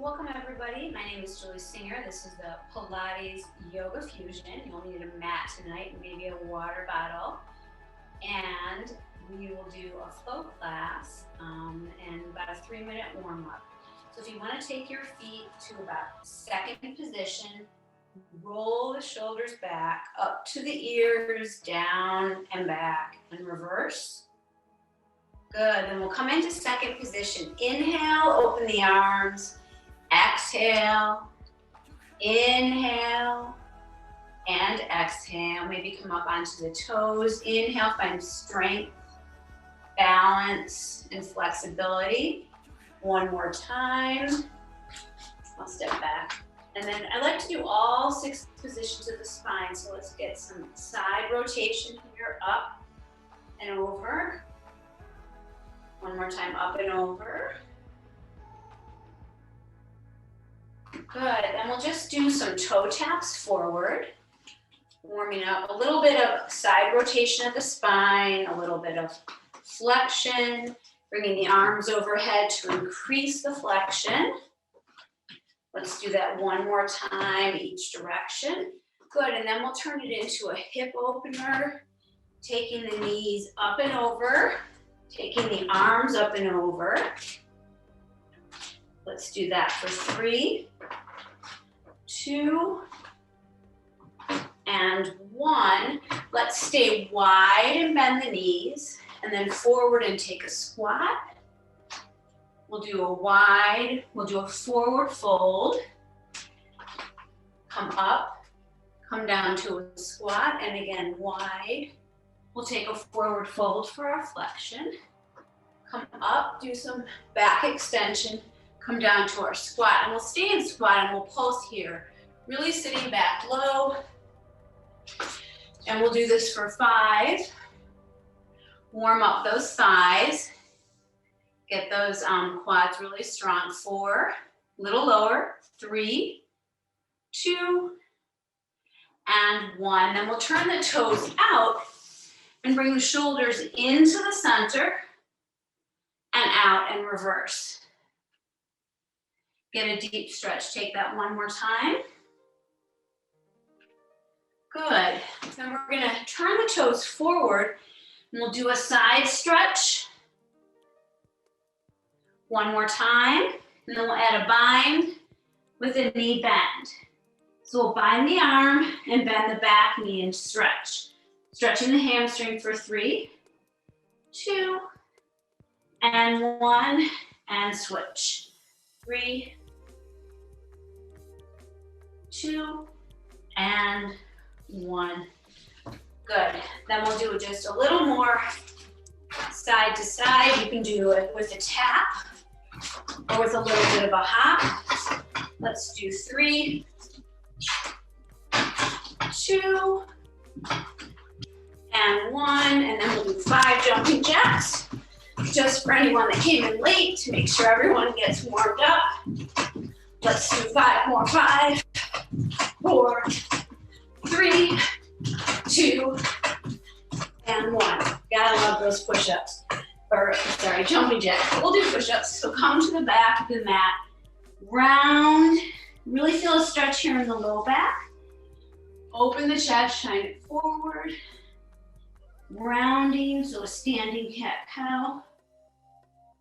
Welcome everybody, my name is Julie Singer. This is the Pilates Yoga Fusion. You'll need a mat tonight and maybe a water bottle. And we will do a flow class and about a 3-minute warm up. So if you want to take your feet to about second position, roll the shoulders back, up to the ears, down and back, and reverse. Good, then we'll come into second position. Inhale, open the arms. Exhale, inhale, and exhale. Maybe come up onto the toes. Inhale, find strength, balance, and flexibility. One more time. I'll step back. And then I like to do all 6 positions of the spine. So let's get some side rotation here, up and over. One more time, up and over. Good, then we'll just do some toe taps forward, warming up a little bit of side rotation of the spine, a little bit of flexion, bringing the arms overhead to increase the flexion. Let's do that one more time, each direction. Good, and then we'll turn it into a hip opener, taking the knees up and over, taking the arms up and over. Let's do that for 3, 2, and 1. Let's stay wide and bend the knees, and then forward and take a squat. We'll do a forward fold. Come up, come down to a squat, and again, wide. We'll take a forward fold for our flexion. Come up, do some back extension. Come down to our squat, and we'll stay in squat and we'll pulse here, really sitting back low. And we'll do this for 5. Warm up those thighs. Get those quads really strong. 4, little lower. 3, 2, and 1. Then we'll turn the toes out and bring the shoulders into the center and out and reverse. Get a deep stretch. Take that one more time. Good. Then we're going to turn the toes forward and we'll do a side stretch. One more time. And then we'll add a bind with a knee bend. So we'll bind the arm and bend the back knee and stretch. Stretching the hamstring for 3, 2, and 1, and switch. 3, 2, and 1. Good. Then we'll do just a little more side to side. You can do it with a tap or with a little bit of a hop. Let's do 3, 2, and 1. And then we'll do 5 jumping jacks. Just for anyone that came in late to make sure everyone gets warmed up. Let's do 5 more. 5, 4, 3, 2, and 1. Gotta love those push-ups. Or, sorry, jumping jacks. We'll do push-ups. So come to the back of the mat. Round. Really feel a stretch here in the low back. Open the chest, shine it forward. Rounding, so a standing cat-cow.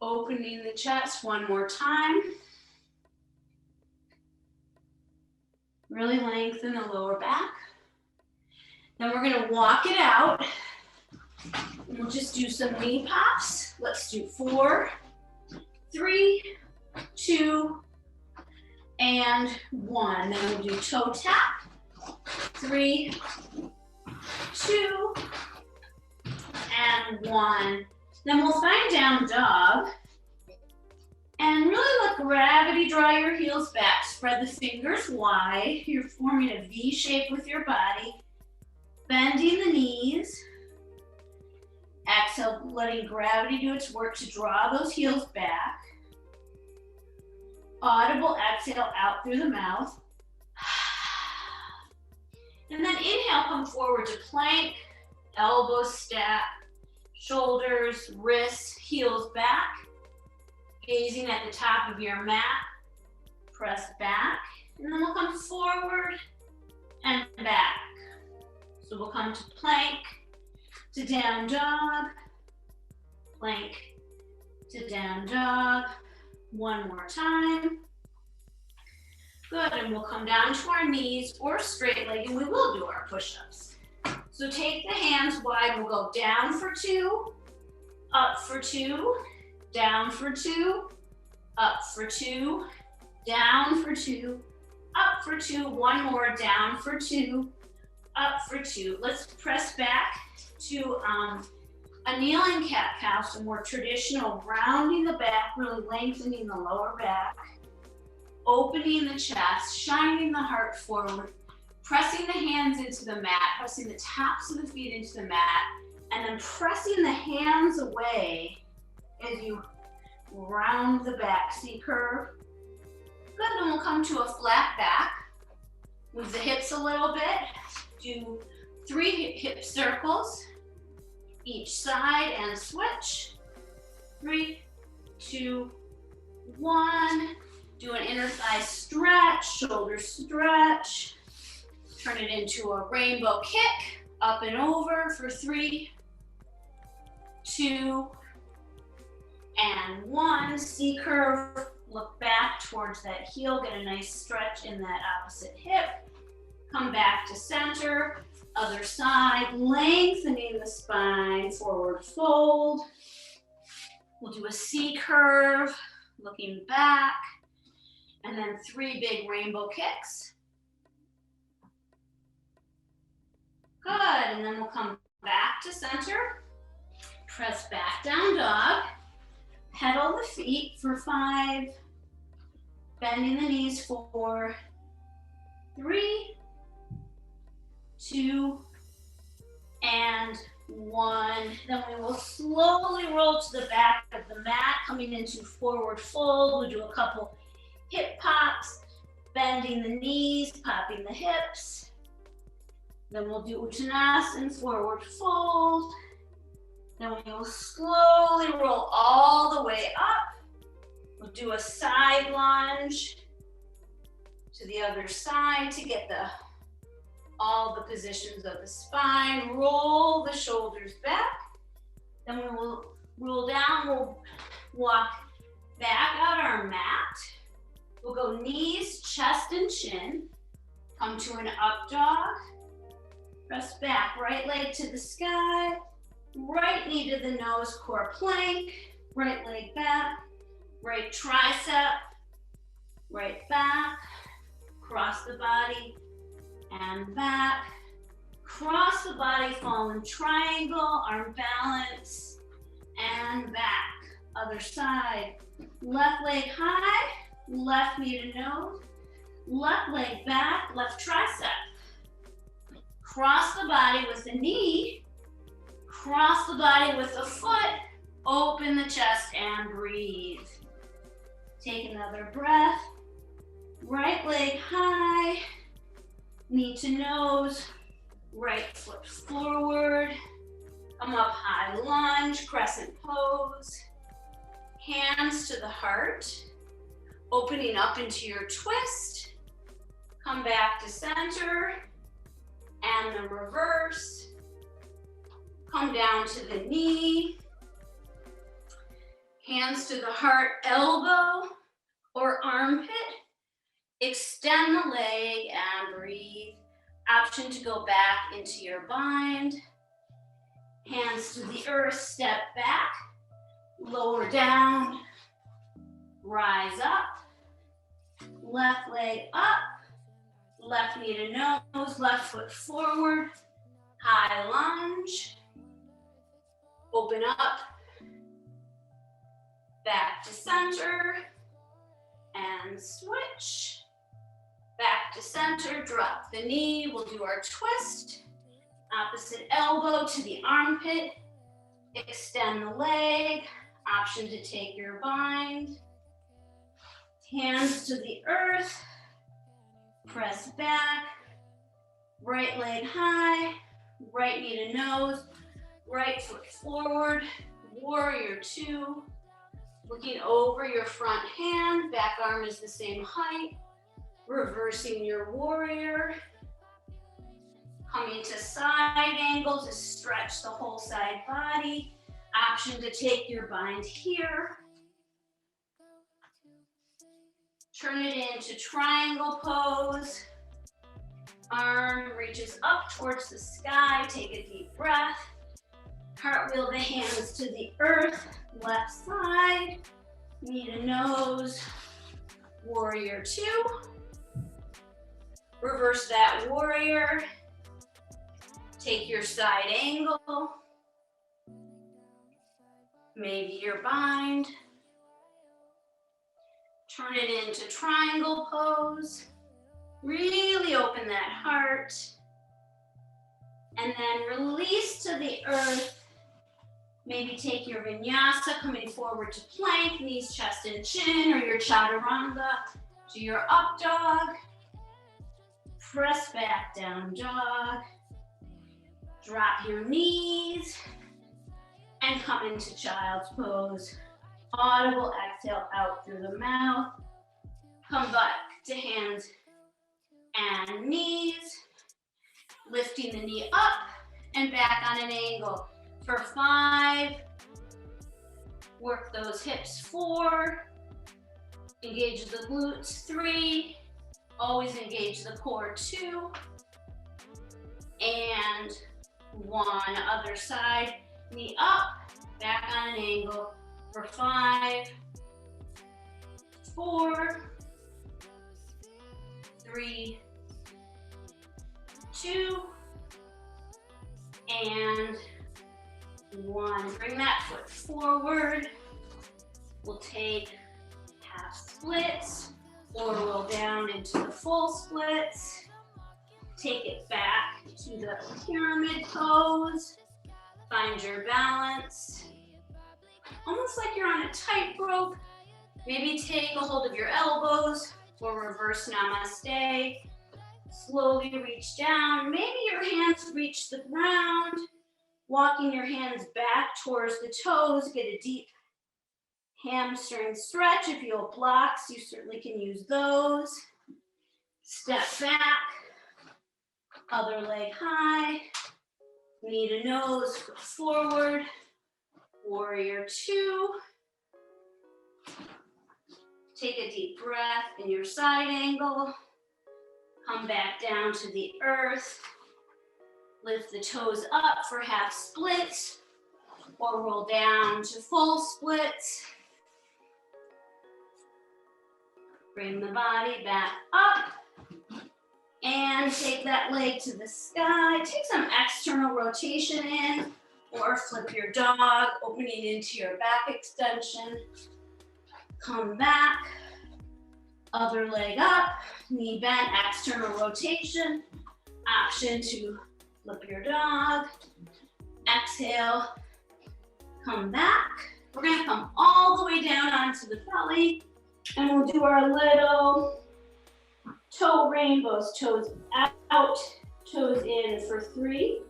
Opening the chest one more time. Really lengthen the lower back. Then we're going to walk it out. And we'll just do some knee pops. Let's do 4, 3, 2, and 1. Then we'll do toe tap. 3, 2, and 1. Then we'll find down dog. And really let gravity draw your heels back. Spread the fingers wide. You're forming a V shape with your body. Bending the knees. Exhale, letting gravity do its work to draw those heels back. Audible exhale out through the mouth. And then inhale, come forward to plank, elbows stack, shoulders, wrists, heels back. Gazing at the top of your mat. press back, and then we'll come forward and back. So we'll come to plank, to down dog, plank, to down dog. One more time. Good, and we'll come down to our knees or straight leg, and we will do our push-ups. So take the hands wide, we'll go down for 2, up for 2, down for 2, up for 2, down for 2, up for 2, one more, down for 2, up for 2. Let's press back to a kneeling cat-cow, so more traditional, rounding the back, really lengthening the lower back, opening the chest, shining the heart forward, pressing the hands into the mat, pressing the tops of the feet into the mat, and then pressing the hands away as you round the back, C curve. Good, then we'll come to a flat back. Move the hips a little bit. Do 3 hip circles each side and switch. 3, 2, 1. Do an inner thigh stretch, shoulder stretch. Turn it into a rainbow kick, up and over for 3, 2, and 1. C curve, look back towards that heel, get a nice stretch in that opposite hip. Come back to center, other side, lengthening the spine, forward fold. We'll do a C curve, looking back, and then 3 big rainbow kicks. Good, and then we'll come back to center, press back down dog, pedal the feet for 5, bending the knees for 3, 2, and 1. Then we will slowly roll to the back of the mat, coming into forward fold. We'll do a couple hip pops, bending the knees, popping the hips. Then we'll do Uttanasana, forward fold. Then we will slowly roll all the way up. We'll do a side lunge to the other side to get all the positions of the spine. Roll the shoulders back. Then we will roll down. We'll walk back out our mat. We'll go knees, chest, and chin. Come to an up dog. Press back, right leg to the sky, right knee to the nose, core plank, right leg back, right tricep, right back, cross the body and back, cross the body, fallen triangle, arm balance, and back. Other side, left leg high, left knee to nose, left leg back, left tricep. Cross the body with the knee, cross the body with the foot, open the chest and breathe. Take another breath. Right leg high, knee to nose, right foot forward. Come up, high lunge, crescent pose. Hands to the heart, opening up into your twist. Come back to center. And the reverse. Come down to the knee. Hands to the heart, elbow or armpit. Extend the leg and breathe. Option to go back into your bind. Hands to the earth, step back. Lower down. Rise up. Left leg up. Left knee to nose, left foot forward, high lunge, open up, back to center, and switch, back to center, drop the knee, we'll do our twist, opposite elbow to the armpit, extend the leg, option to take your bind, hands to the earth, press back, right leg high, right knee to nose, right foot forward, warrior 2, Looking over your front hand, back arm is the same height. Reversing your warrior. Coming to side angle to stretch the whole side body. Option to take your bind here. Turn it into triangle pose. Arm reaches up towards the sky. Take a deep breath. Cartwheel the hands to the earth. Left side. Knee to nose. Warrior two. Reverse that warrior. Take your side angle. Maybe your bind. Turn it into triangle pose. Really open that heart. And then release to the earth. Maybe take your vinyasa coming forward to plank, knees, chest, and chin, or your chaturanga to your up dog. Press back, down dog. Drop your knees and come into child's pose. Audible exhale out through the mouth. Come back to hands and knees. Lifting the knee up and back on an angle. For 5, work those hips. 4, engage the glutes. 3, always engage the core. 2, and 1. Other side, knee up, back on an angle. For 5, 4, 3, 2, and 1. Bring that foot forward. We'll take half splits or roll down into the full splits. Take it back to the pyramid pose. Find your balance. Almost like you're on a tightrope. Maybe take a hold of your elbows or reverse namaste. Slowly reach down. Maybe your hands reach the ground. Walking your hands back towards the toes. Get a deep hamstring stretch. If you have blocks, you certainly can use those. Step back. Other leg high. Knee to nose, foot forward. Warrior two. Take a deep breath in your side angle. Come back down to the earth. Lift the toes up for half splits or roll down to full splits. Bring the body back up and take that leg to the sky. Take some external rotation in or flip your dog, opening into your back extension. Come back, other leg up, knee bent, external rotation. Option to flip your dog. Exhale, come back. We're gonna come all the way down onto the belly and we'll do our little toe rainbows. Toes out, toes in for 3,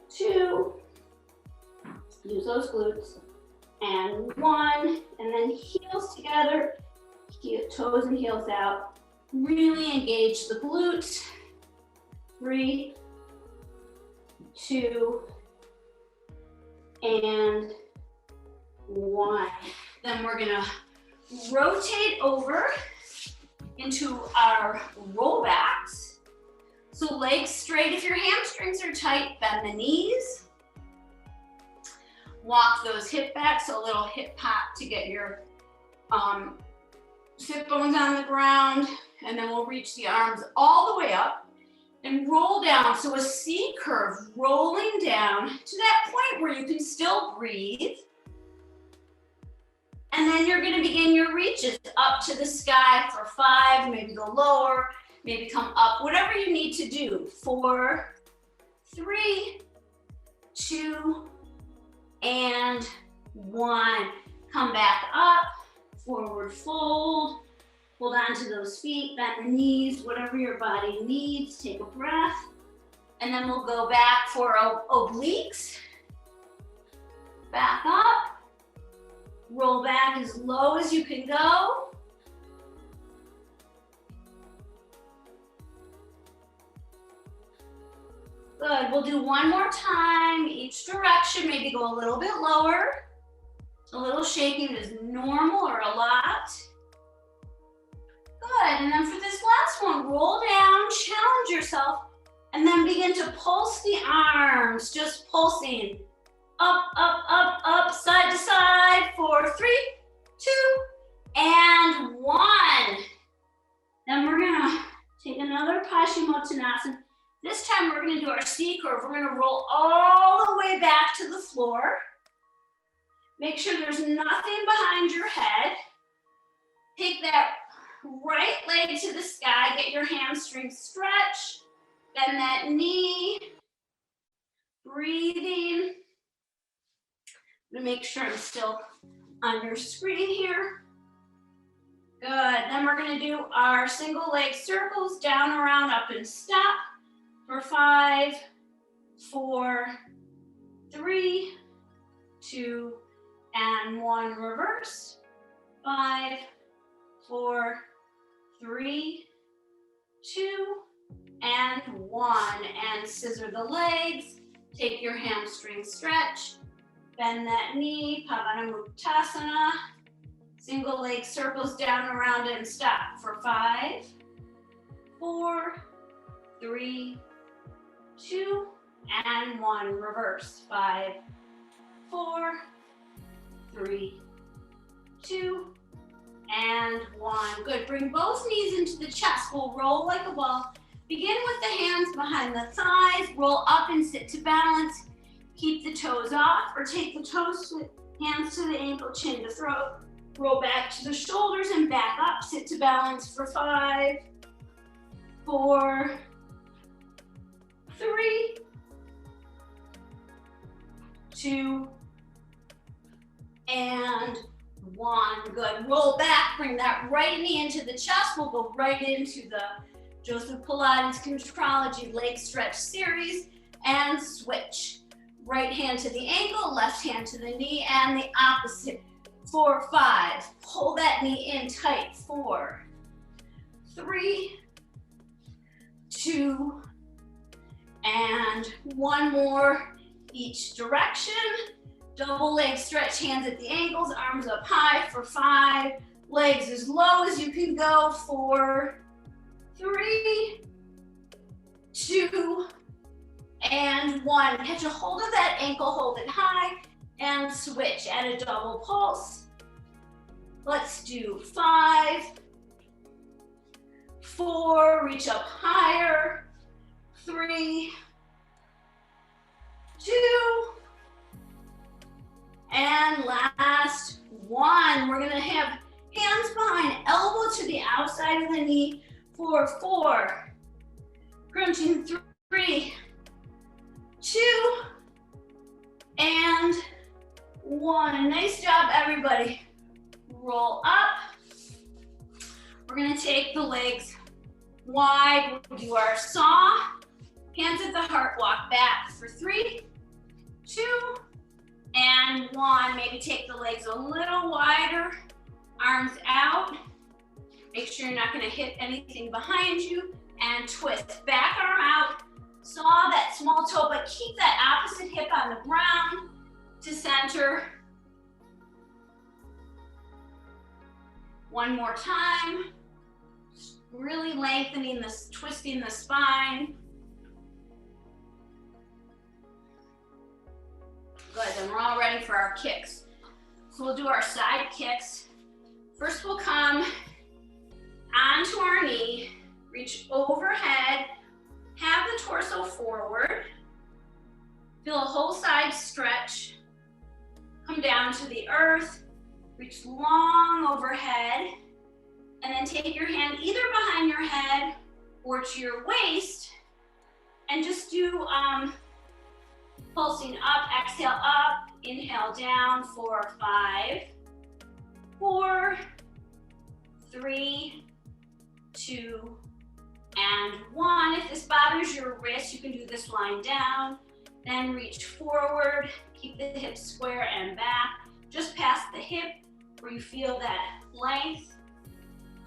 2, use those glutes, and 1, and then heels together, toes and heels out. Really engage the glutes. 3, 2, and 1. Then we're gonna rotate over into our rollbacks. So legs straight. If your hamstrings are tight, bend the knees. Walk those hip back, so a little hip pop to get your sit bones on the ground. And then we'll reach the arms all the way up and roll down. So a C curve, rolling down to that point where you can still breathe. And then you're gonna begin your reaches up to the sky for 5, maybe go lower, maybe come up, whatever you need to do. 4, 3, 2, and 1. Come back up, forward fold. Hold on to those feet, bend the knees, whatever your body needs. Take a breath. And then we'll go back for obliques. Back up. Roll back as low as you can go. Good, we'll do one more time, each direction, maybe go a little bit lower. A little shaking is normal or a lot. Good, and then for this last one, roll down, challenge yourself, and then begin to pulse the arms, just pulsing. Up, up, up, up, side to side for 3, 2, and 1. Then we're gonna take another Paschimottanasana. This time we're gonna do our C curve. We're gonna roll all the way back to the floor. Make sure there's nothing behind your head. Take that right leg to the sky, get your hamstrings stretched, bend that knee, breathing. I'm gonna make sure I'm still on your screen here. Good, then we're gonna do our single leg circles, down, around, up, and stop for 5, 4, 3, 2, and 1, reverse. 5, 4, 3, 2, and 1. And scissor the legs. Take your hamstring stretch. Bend that knee, Pavanamuktasana. Single leg circles down, around, and stop for 5, 4, 3, 2, and 1. Reverse. 5, 4, 3, 2, and 1. Good, bring both knees into the chest. We'll roll like a ball. Begin with the hands behind the thighs. Roll up and sit to balance. Keep the toes off or take the toes, hands to the ankle, chin to throat. Roll back to the shoulders and back up. Sit to balance for 5, 4, 3, 2, and 1. Good. Roll back. Bring that right knee into the chest. We'll go right into the Joseph Pilates Contrology leg stretch series and switch. Right hand to the ankle, left hand to the knee, and the opposite. 4, 5. Pull that knee in tight. 4, 3, 2, and 1 more each direction. Double leg stretch, hands at the ankles, arms up high for 5. Legs as low as you can go. 4, 3, 2, and 1. Catch a hold of that ankle, hold it high, and switch. Add a double pulse. Let's do 5, 4, reach up higher, 3, 2, and last 1. We're gonna have hands behind, elbow to the outside of the knee for 4, crunching 3, 2, and 1. Nice job, everybody. Roll up. We're gonna take the legs wide. We'll do our saw. Hands at the heart, walk back for 3, 2, and 1. Maybe take the legs a little wider, arms out. Make sure you're not gonna hit anything behind you, and twist. Back arm out, saw that small toe, but keep that opposite hip on the ground to center. 1 more time. Really lengthening this, twisting the spine. Good, then we're all ready for our kicks. So we'll do our side kicks. First we'll come onto our knee, reach overhead, have the torso forward, feel a whole side stretch, come down to the earth, reach long overhead, and then take your hand either behind your head or to your waist, and just do pulsing up, exhale up, inhale down for 5, 4, 3, 2, and 1. If this bothers your wrist, you can do this lying down. Then reach forward, keep the hips square and back, just past the hip, where you feel that length.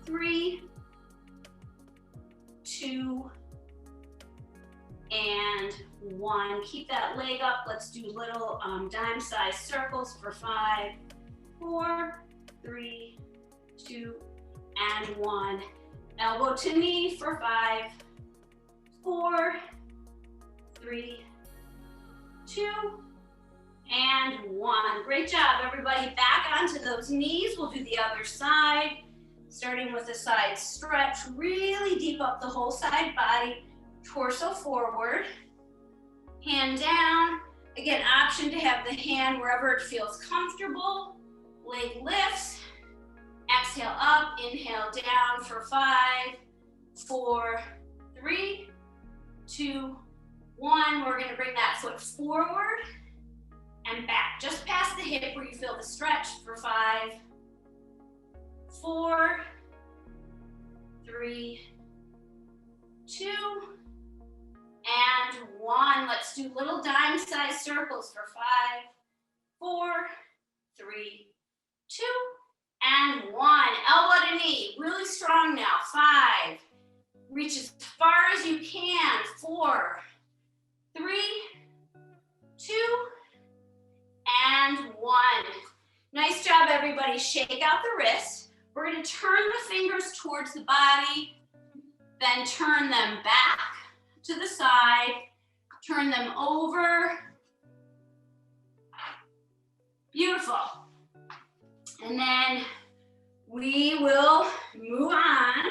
3, 2, and 1. Keep that leg up. Let's do little dime-sized circles for 5, 4, 3, 2, and 1. Elbow to knee for 5, 4, 3, 2, and 1. Great job, everybody. Back onto those knees. We'll do the other side, starting with a side stretch. Really deep up the whole side body, torso forward, hand down. Again, option to have the hand wherever it feels comfortable. Leg lifts. Exhale up, inhale down for 5, 4, 3, 2, 1. We're gonna bring that foot forward and back, just past the hip where you feel the stretch for 5, 4, 3, 2, and 1. Let's do little dime-sized circles for 5, 4, 3, 2, and 1. Elbow to knee, really strong now. 5, reach as far as you can. 4, 3, 2, and 1. Nice job, everybody. Shake out the wrists. We're gonna turn the fingers towards the body, then turn them back to the side, turn them over. Beautiful. And then we will move on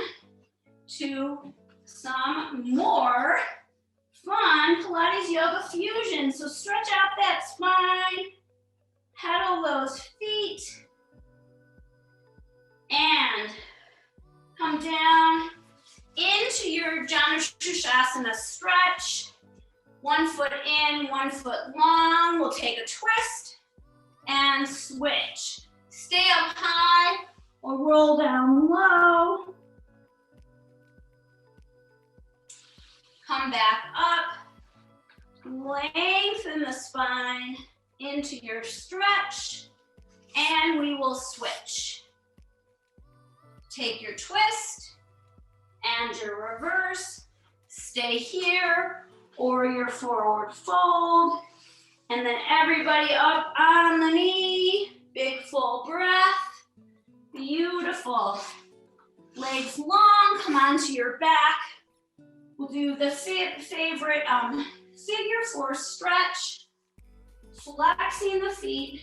to some more fun Pilates Yoga Fusion. So stretch out that spine, pedal those feet, and come down into your Janushasana stretch. 1 foot in, 1 foot long. We'll take a twist and switch. Stay up high or roll down low. Come back up. Lengthen the spine into your stretch, and we will switch. Take your twist and your reverse. Stay here or your forward fold. And then everybody up on the knee. Big full breath. Beautiful. Legs long, come onto your back. We'll do the favorite figure 4 stretch. Flexing the feet.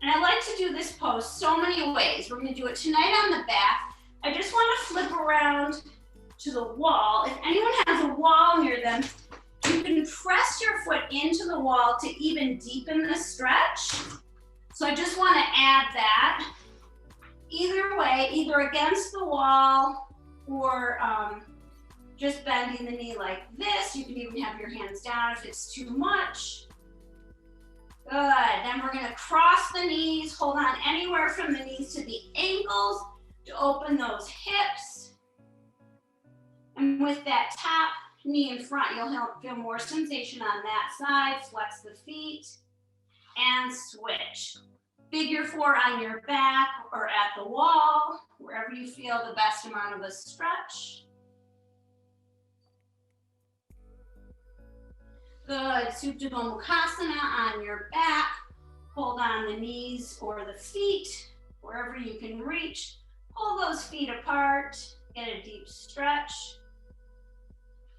And I like to do this pose so many ways. We're gonna do it tonight on the back. I just wanna flip around to the wall. If anyone has a wall near them, you can press your foot into the wall to even deepen the stretch. So I just wanna add that. Either way, either against the wall or just bending the knee like this. You can even have your hands down if it's too much. Good, then we're gonna cross the knees, hold on anywhere from the knees to the ankles to open those hips. And with that top knee in front, you'll feel more sensation on that side. Flex the feet and switch. Figure 4 on your back or at the wall, wherever you feel the best amount of a stretch. Good, Supta Gomukhasana on your back. Hold on the knees or the feet, wherever you can reach. Pull those feet apart, get a deep stretch.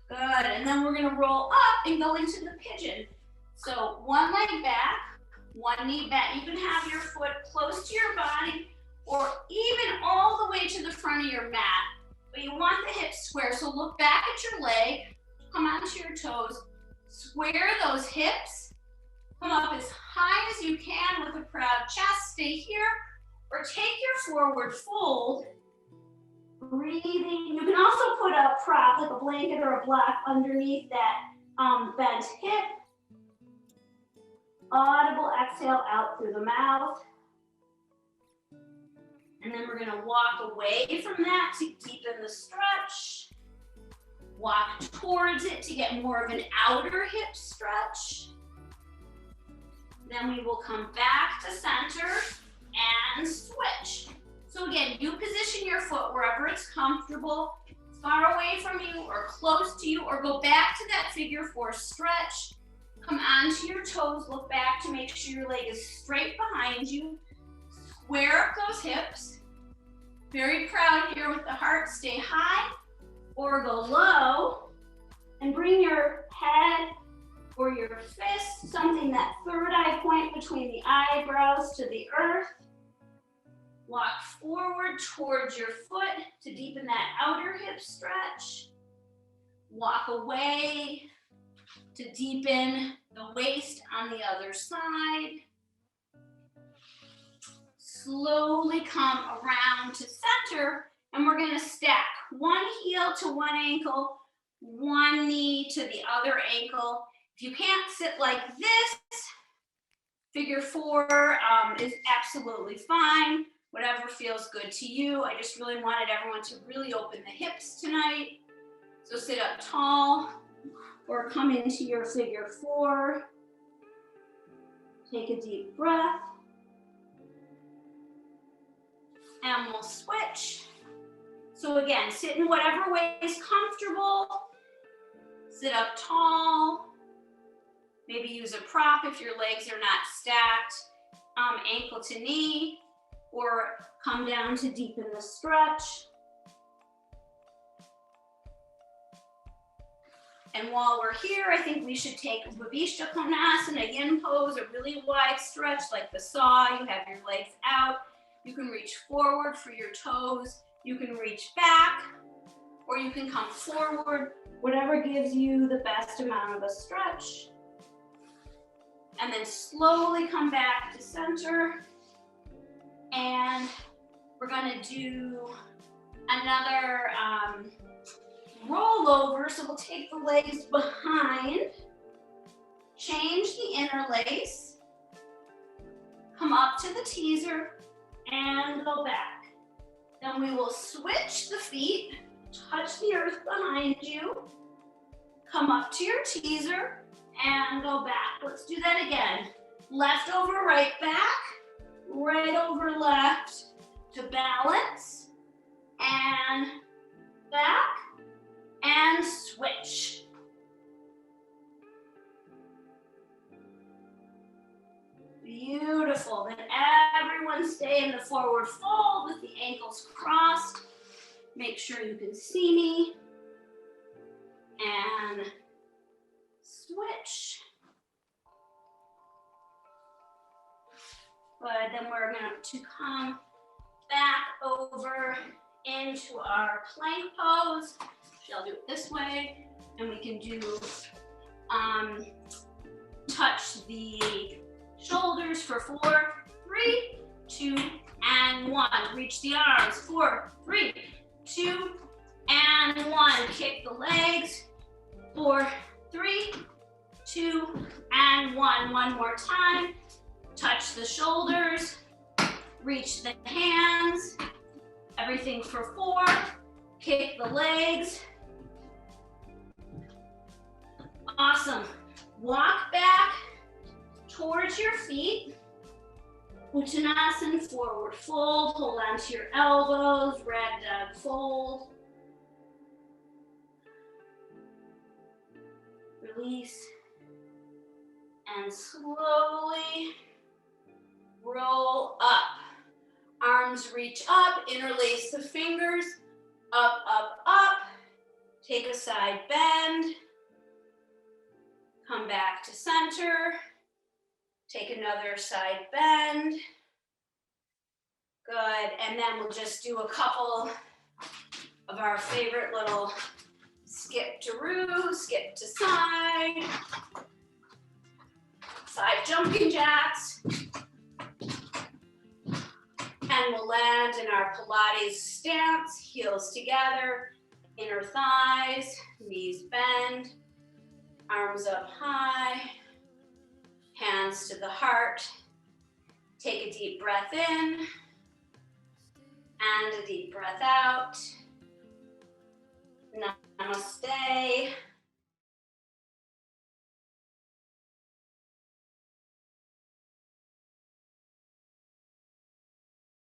Good, and then we're gonna roll up and go into the pigeon. So 1 leg back, 1 knee back. You can have your foot close to your body or even all the way to the front of your mat. But you want the hips square, so look back at your leg, come onto your toes, square those hips, come up as high as you can with a proud chest, stay here, or take your forward fold, breathing. You can also put a prop, like a blanket or a block underneath that bent hip. Audible exhale out through the mouth. And then we're gonna walk away from that to deepen the stretch. Walk towards it to get more of an outer hip stretch. Then we will come back to center and switch. So again, you position your foot wherever it's comfortable, far away from you or close to you, or go back to that figure four stretch. Come onto your toes, look back to make sure your leg is straight behind you. Square up those hips. Very proud here with the heart. Stay high or go low, and bring your head or your fist, something that third eye point between the eyebrows to the earth. Walk forward towards your foot to deepen that outer hip stretch. Walk away to deepen the waist on the other side. Slowly come around to center, and we're going to stack one heel to one ankle, one knee to the other ankle. If you can't sit like this, figure four is absolutely fine. Whatever feels good to you. I just really wanted everyone to really open the hips tonight. So sit up tall or come into your figure four. Take a deep breath. And we'll switch. So again, sit in whatever way is comfortable. Sit up tall. Maybe use a prop if your legs are not stacked. Ankle to knee, or come down to deepen the stretch. And while we're here, I think we should take Bhavishya Konasana, yin pose, a really wide stretch like the saw. You have your legs out. You can reach forward for your toes. You can reach back, or you can come forward, whatever gives you the best amount of a stretch. And then slowly come back to center. And we're gonna do another rollover. So we'll take the legs behind, change the interlace, come up to the teaser, and go back. Then we will switch the feet, touch the earth behind you, come up to your teaser, and go back. Let's do that again. Left over, right back, right over left to balance, and back, and switch. Beautiful. Then everyone stay in the forward fold with the ankles crossed. Make sure you can see me. And switch. Good. Then we're going to come back over into our plank pose. I'll do it this way. And we can do touch the shoulders for 4, 3, 2, and 1. Reach the arms. 4, 3, 2, and 1. Kick the legs. 4, 3, 2, and 1. One more time. Touch the shoulders. Reach the hands. Everything for 4. Kick the legs. Awesome. Walk back towards your feet. Uttanasana, forward fold. Hold onto your elbows. Ragdoll fold. Release. And slowly roll up. Arms reach up. Interlace the fingers. Up, up, up. Take a side bend. Come back to center. Take another side bend. Good. And then we'll just do a couple of our favorite little skip to roo, skip to side, side jumping jacks. And we'll land in our Pilates stance, heels together, inner thighs, knees bend, arms up high, hands to the heart. Take a deep breath in and a deep breath out. Namaste.